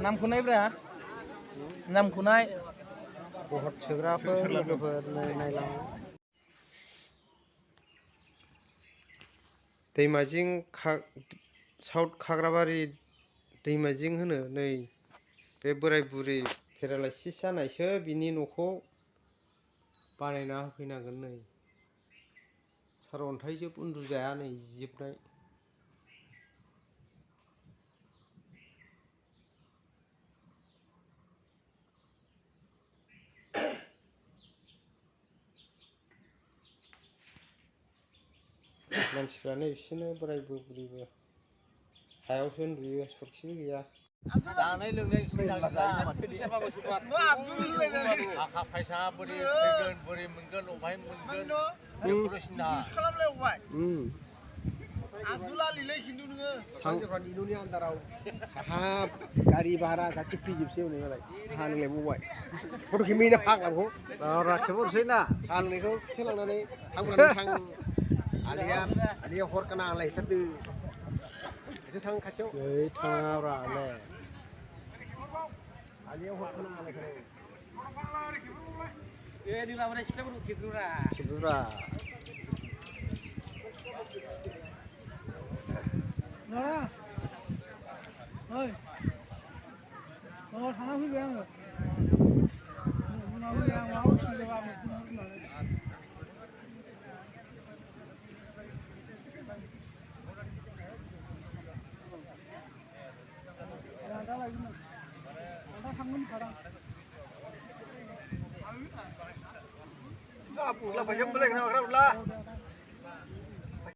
नामखौ नायब्रा नामखौ नाय बहुत सोग्राफोर लोगोफोर नायलां दैमाजिं साउथ खाग्राबारि दैमाजिं होनो नै बे बोराय बुरि पेरालाइसिस जानायसो बिनि न'खौ बानायना होफैनांगोन नै सारअन्थाइजों उन्दुजाया नै जिजोबनाय मानसिफ्रानो बिसोरनो बोराय बुरिबो हायावसो उन्दुयो सरखिबो गैया जानाय लोंनाय थाखा फैसा बोरै फैगोन बोरै मोनगोन अबहाय मोनगोन बेखौल' सिन्था खालामलायबाय आब्दुला लिलै खिन्थु नोङो थांजोबरा निनुनि आन्दाराव हाब गारि भारा गासै फैजोबसै हनै मालाय साहा लोंलायबावबाय फट' खेबहैनो फाग्लाखौ खेबहरसै ना साहा लोंनायखौ थेलांनानै थांब्लानो थां आलिया हरखाना आलायथारदो बिदि थां खाथियाव नै थाङाब्रा नै आलियाव हरखाना आलायथारो खेबोब्रा थांना फैबाय आङो Pulang macam boleh kena kerap lah.